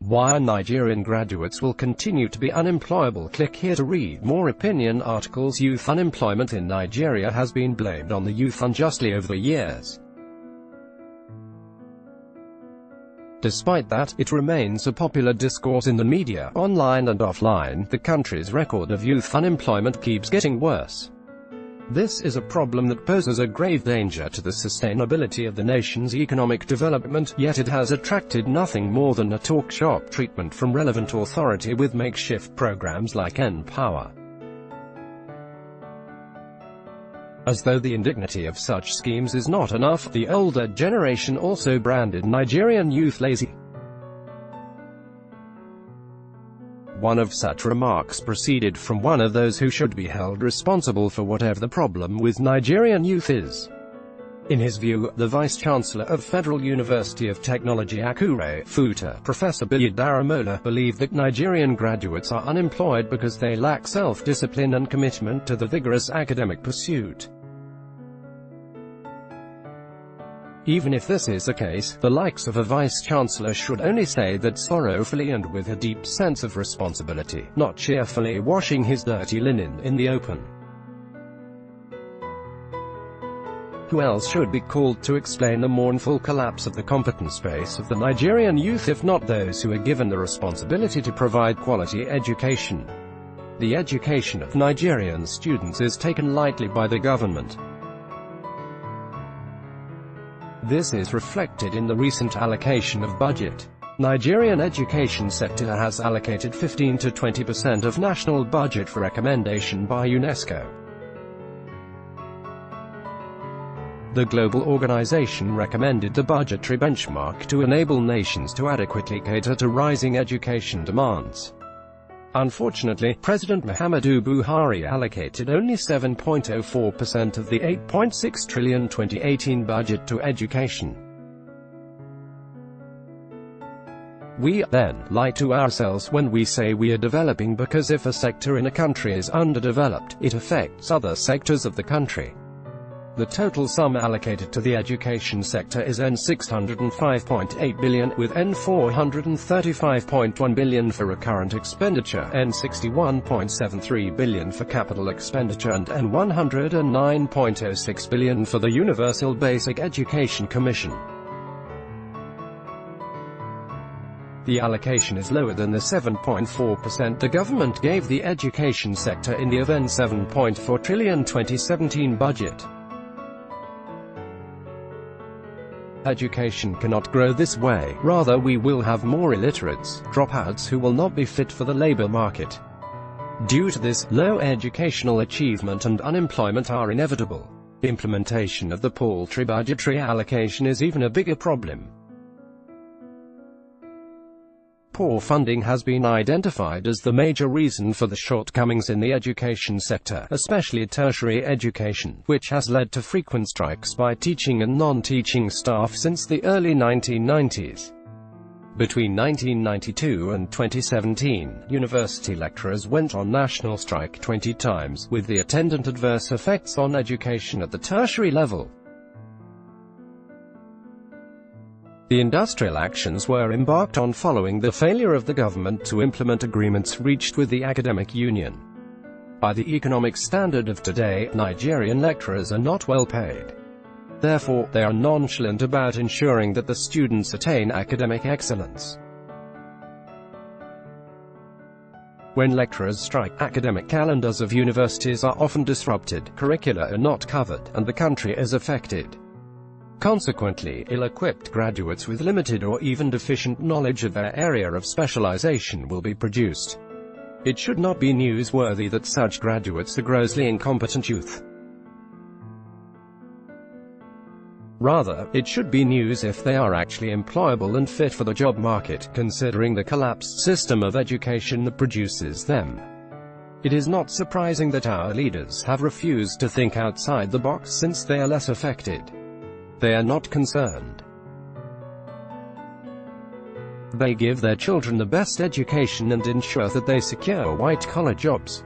Why Nigerian graduates will continue to be unemployable. Click here to read more opinion articles. Youth unemployment in Nigeria has been blamed on the youth unjustly over the years. Despite that, it remains a popular discourse in the media, online and offline. The country's record of youth unemployment keeps getting worse. This is a problem that poses a grave danger to the sustainability of the nation's economic development, yet it has attracted nothing more than a talk shop treatment from relevant authority with makeshift programs like N-Power. As though the indignity of such schemes is not enough, the older generation also branded Nigerian youth lazy. One of such remarks proceeded from one of those who should be held responsible for whatever the problem with Nigerian youth is. In his view, the Vice-Chancellor of Federal University of Technology Akure, Futa, Professor Daramola, believed that Nigerian graduates are unemployed because they lack self-discipline and commitment to the vigorous academic pursuit. Even if this is the case, the likes of a vice-chancellor should only say that sorrowfully and with a deep sense of responsibility, not cheerfully washing his dirty linen in the open. Who else should be called to explain the mournful collapse of the competence base of the Nigerian youth if not those who are given the responsibility to provide quality education? The education of Nigerian students is taken lightly by the government. This is reflected in the recent allocation of budget. Nigerian education sector has allocated 15 to 20% of national budget for recommendation by UNESCO. The global organization recommended the budgetary benchmark to enable nations to adequately cater to rising education demands. Unfortunately, President Muhammadu Buhari allocated only 7.04% of the 8.6 trillion 2018 budget to education. We, then, lie to ourselves when we say we are developing, because if a sector in a country is underdeveloped, it affects other sectors of the country. The total sum allocated to the education sector is N$605.8 billion, with N$435.1 billion for recurrent expenditure, N$61.73 billion for capital expenditure and N$109.06 billion for the Universal Basic Education Commission. The allocation is lower than the 7.4% the government gave the education sector in the N$7.4 trillion 2017 budget. Education cannot grow this way, rather we will have more illiterates, dropouts who will not be fit for the labor market. Due to this, low educational achievement and unemployment are inevitable. Implementation of the paltry budgetary allocation is even a bigger problem. Poor funding has been identified as the major reason for the shortcomings in the education sector, especially tertiary education, which has led to frequent strikes by teaching and non-teaching staff since the early 1990s. Between 1992 and 2017, university lecturers went on national strike 20 times, with the attendant adverse effects on education at the tertiary level. The industrial actions were embarked on following the failure of the government to implement agreements reached with the academic union. By the economic standard of today, Nigerian lecturers are not well paid. Therefore, they are nonchalant about ensuring that the students attain academic excellence. When lecturers strike, academic calendars of universities are often disrupted, curricula are not covered, and the country is affected. Consequently, ill-equipped graduates with limited or even deficient knowledge of their area of specialization will be produced. It should not be newsworthy that such graduates are grossly incompetent youth. Rather, it should be news if they are actually employable and fit for the job market, considering the collapsed system of education that produces them. It is not surprising that our leaders have refused to think outside the box since they are less affected. They are not concerned. They give their children the best education and ensure that they secure white-collar jobs.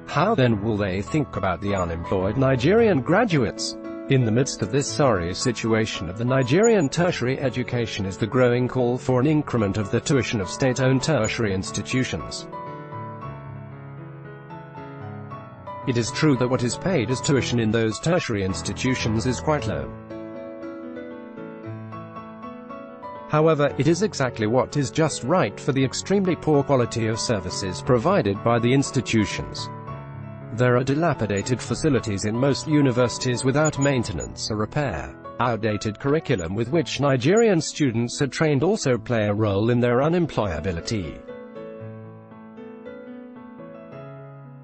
How then will they think about the unemployed Nigerian graduates? In the midst of this sorry situation of the Nigerian tertiary education is the growing call for an increment of the tuition of state-owned tertiary institutions. It is true that what is paid as tuition in those tertiary institutions is quite low. However, it is exactly what is just right for the extremely poor quality of services provided by the institutions. There are dilapidated facilities in most universities without maintenance or repair. Outdated curriculum with which Nigerian students are trained also play a role in their unemployability.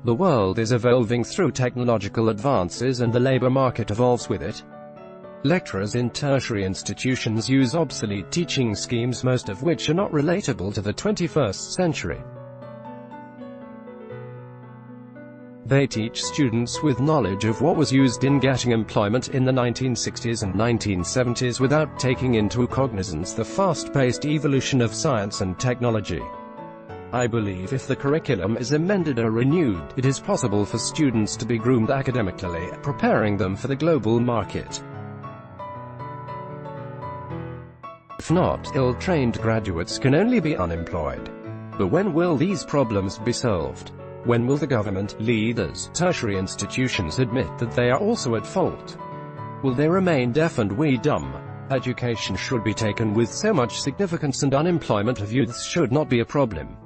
The world is evolving through technological advances and the labor market evolves with it. Lecturers in tertiary institutions use obsolete teaching schemes, most of which are not relatable to the 21st century. They teach students with knowledge of what was used in getting employment in the 1960s and 1970s without taking into cognizance the fast-paced evolution of science and technology. I believe if the curriculum is amended or renewed, it is possible for students to be groomed academically, preparing them for the global market. If not, ill-trained graduates can only be unemployed. But when will these problems be solved? When will the government, leaders, tertiary institutions admit that they are also at fault? Will they remain deaf and we dumb? Education should be taken with so much significance and unemployment of youths should not be a problem.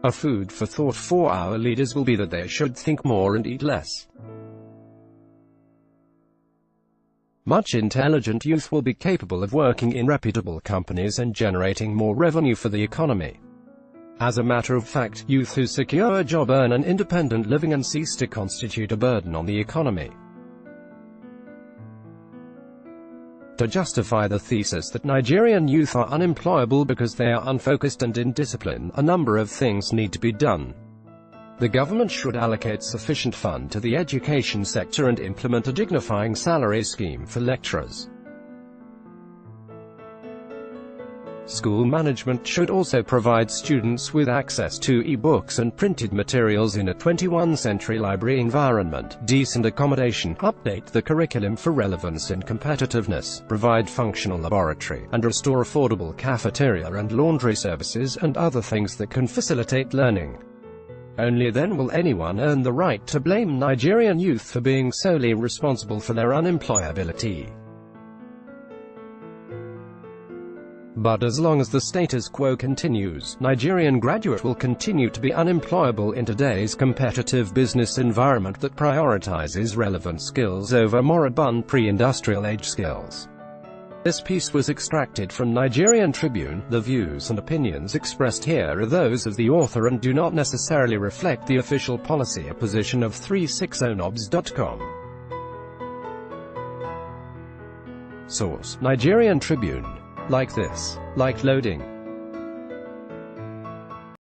A food for thought for our leaders will be that they should think more and eat less. Much intelligent youth will be capable of working in reputable companies and generating more revenue for the economy. As a matter of fact, youth who secure a job earn an independent living and cease to constitute a burden on the economy. To justify the thesis that Nigerian youth are unemployable because they are unfocused and indisciplined, a number of things need to be done. The government should allocate sufficient fund to the education sector and implement a dignifying salary scheme for lecturers. School management should also provide students with access to e-books and printed materials in a 21st century library environment, decent accommodation, update the curriculum for relevance and competitiveness, provide functional laboratory, and restore affordable cafeteria and laundry services and other things that can facilitate learning. Only then will anyone earn the right to blame Nigerian youth for being solely responsible for their unemployability. But as long as the status quo continues, Nigerian graduate will continue to be unemployable in today's competitive business environment that prioritizes relevant skills over moribund pre-industrial age skills. This piece was extracted from Nigerian Tribune. The views and opinions expressed here are those of the author and do not necessarily reflect the official policy or position of 360nobs.com. Source: Nigerian Tribune. Like this. Like loading.